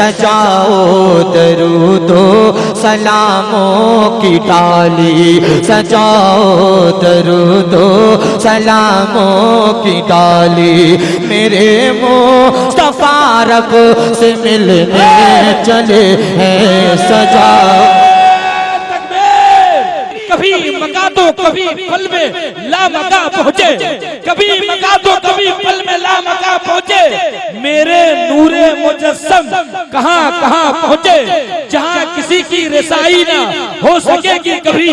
सजाओ दरूदो सलामों की डाली, सजाओ दरूदो सलामों की डाली। मेरे मुस्तफा रब से मिलने चले हैं, सजाओ। कभी मका तो कभी पल में ला मका पहुँचे, कभी मका तो कभी पल में ला मका पहुँचे। मेरे नूरे मुजस्सम कहाँ कहाँ पहुँचे, जहाँ किसी की रसाई ना हो सकेगी कभी,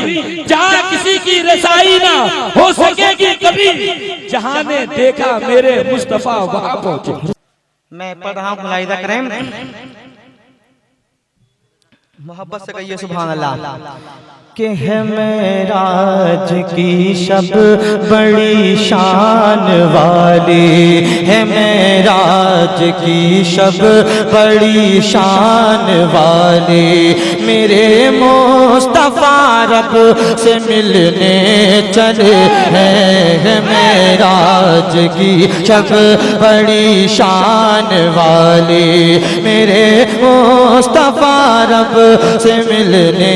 जहाँ किसी की रसाई ना हो सकेगी कभी। जहाँ ने देखा मेरे मुस्तफा वहाँ पहुँचे। मैं पढ़ रहा हूँ मुलाहिदा करें, मोहब्बत से कहिए सुभान अल्लाह। कि है मेराज की शब बड़ी शान वाली, है मेराज की शब बड़ी शान वाली। मेरे मुस्तफा रब से मिलने चले हैं, है मेराज की शब बड़ी शान वाली। मेरे मुस्तफा रब से मिलने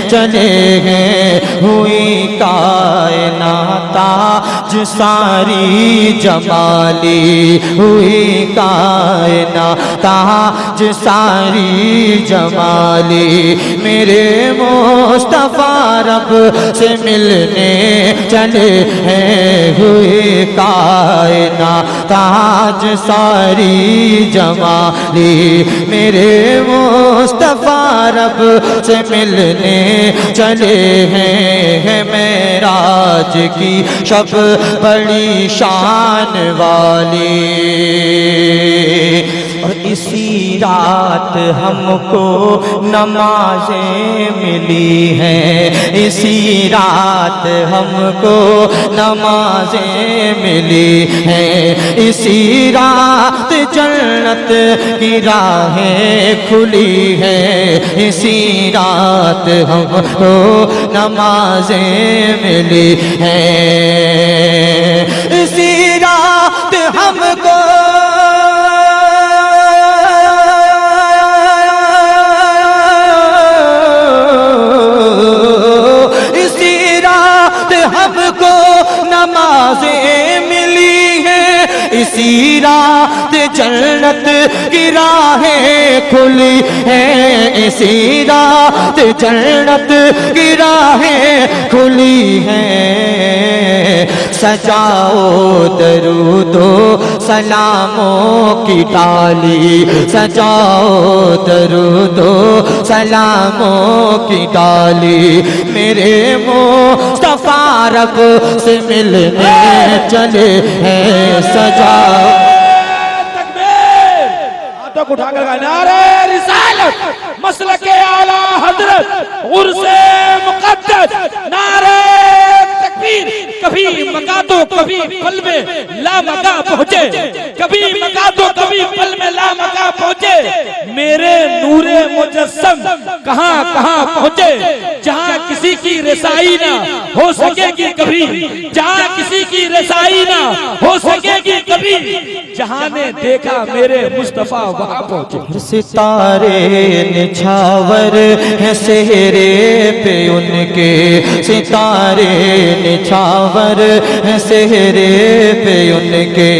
चले हैं। हुई कायनात आज सारी जमाली, हुई कायनात आज सारी जमाली। मेरे मुस्तफा रब से मिलने चले हैं। हुई कायनात आज सारी जमाली। मेरे मुस्तफा रब से मिलने चले हैं। मेराज की शब बड़ी शान वाली। और इसी रात हमको नमाजें मिली हैं, इसी रात हमको नमाजें मिली हैं। इसी रात जन्नत की राहें खुली हैं, इसी रात हमको नमाजें मिली हैं। इसी रात हमको नमाज़ें मिली हैं। इसी रात जन्नत की राहें खुली हैं, इसी रात जन्नत की राहें खुली हैं। सजाओ दरूदो सलामों की डाली, सजाओ दरूदो सलामों की डाली। मेरे मुस्तफा रब से मिलने चले हैं, सजाओ। हाथों को उठाकर गाना नारे रिसालत मसलके आला हजरत उर्से मुक़द्दस नारे तकबीर। कभी मका तो कभी पल में ला मका पहुँचे, कभी मका तो कभी पल में ला मका पहुँचे। मेरे नूरे मुजस्सम कहाँ कहाँ पहुँचे, जहाँ किसी की रसाई ना हो सकेगी कभी, जहाँ किसी की रसाई ना हो सकेगी कभी। जहाँ ने देखा मेरे मुस्तफा वहाँ पहुँचे। सितारे निछावर है सेहरे पे उनके, सितारे निछावर है सेहरे पे उनके।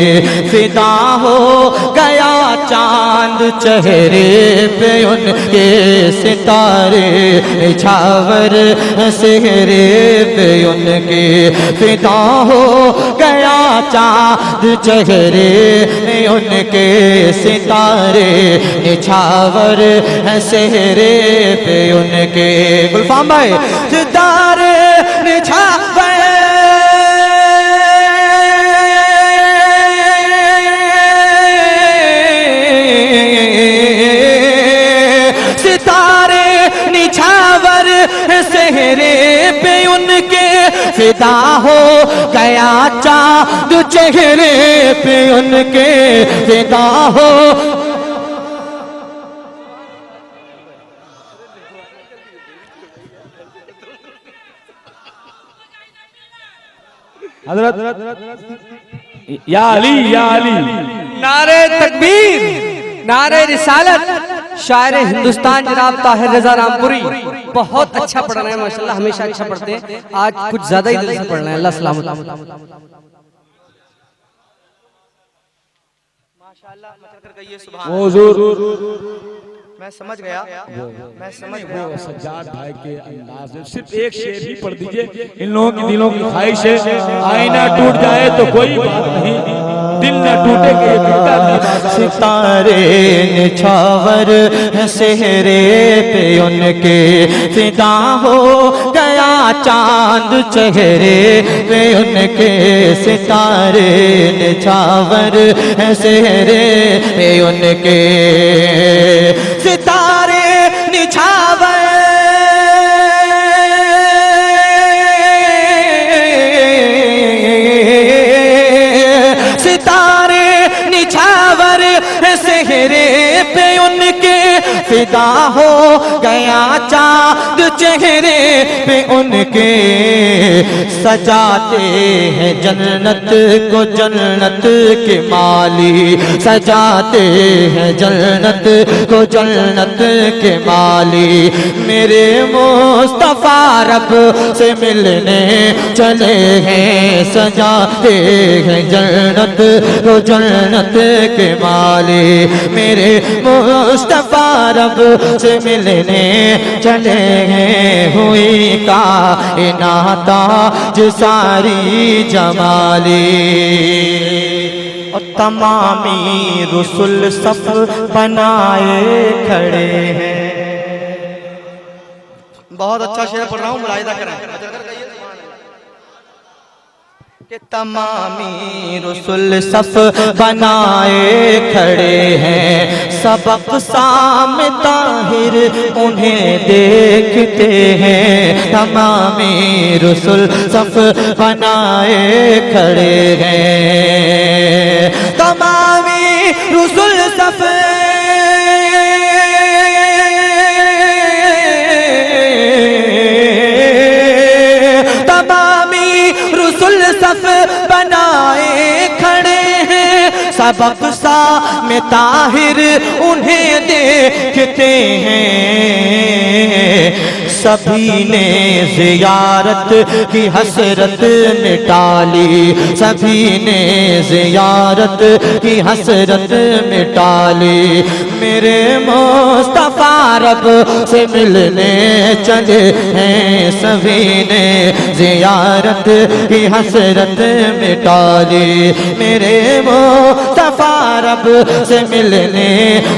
फिदा हो गया चांद चेहरे पे उनके, सितारे निछावर है सेहरे पे उनके। फिदा हो गया चांद चेहरे पे उनके, सितारे निछावर है सेहरे पे उनके। गुलफाम भाई सितारे निछावर सेहरे पे उनके। फिदा हो गया चाँद चेहरे पे उनके, फिदा हो। या अली या अली। नारे तकबीर, नारे रिसालत, शायर हिंदुस्तान जनाब ताहिर रजा रामपुरी बहुत अच्छा पढ़ रहे हैं माशाल्लाह, हमेशा अच्छा पढ़ते हैं, आज कुछ ज्यादा ही दिल से पढ़ रहे हैं। अल्लाह सलामत। मैं समझ गया, मैं समझ गया। सज्जाद भाई के अंदाज में सिर्फ एक शेर ही पढ़ दीजिए। इन लोगों की दिलों की ख्वाहिश है, आईना टूट जाए तो कोई बात नहीं, दिल न टूटे कि ये टूटा नहीं। सितारे निछावर है सेहरे पे उनके, फिदा हो गया चांद चेहरे पे उनके। सितारे निछावर है सेहरे पे उनके, सितारे निछावर सितारे निछावर सेहरे पे उनके, फिदा हो गया चांद चेहरे पे उनके। सजाते हैं जन्नत को जन्नत के माली, सजाते हैं जन्नत को जन्नत के माली। मेरे मुस्तफा रब से मिलने चले हैं, सजाते हैं जन्नत को जन्नत के माली। मेरे मुस्तफा रब से मिलने चले हैं, हुई कायनात जो सारी जमाली। और तमामी रसूल सफ बनाए खड़े हैं। बहुत अच्छा शेर पढ़ रहा हूँ, मुलाहिदा करें कि तमामी रसूल सफ बनाए खड़े हैं, सबक साम ताहिर उन्हें देखते हैं। तमामी रसूल सफ बनाए खड़े हैं, तमामी रसूल सफ सफ बनाए खड़े हैं, सबक सा में ताहिर उन्हें देखते हैं। सभी ने ज़ियारत की हसरत मिटाली, सभी ने ज़ियारत की हसरत मिटाली। मेरे मुस्तफा रब से मिलने चले हैं, सभी ने ज़ियारत की हसरत मिटाली। मेरे मुस्तफा रब से मिलने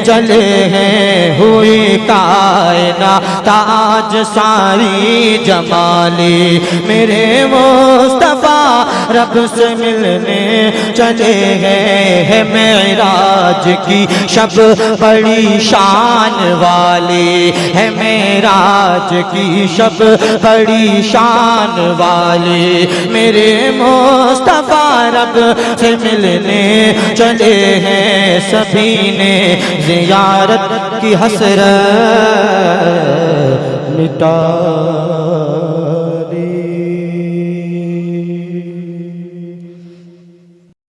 चले हैं, हुई कायनात आज सारी जमाली। मेरे मुस्तफा रब से मिलने चले हैं, मेराज की शब बड़ी शान वाली है, मेराज की शब बड़ी शान वाली। मेरे मुस्तफा रब से मिलने चले हैं, सभी ने ज़ियारत की हसरत मिटा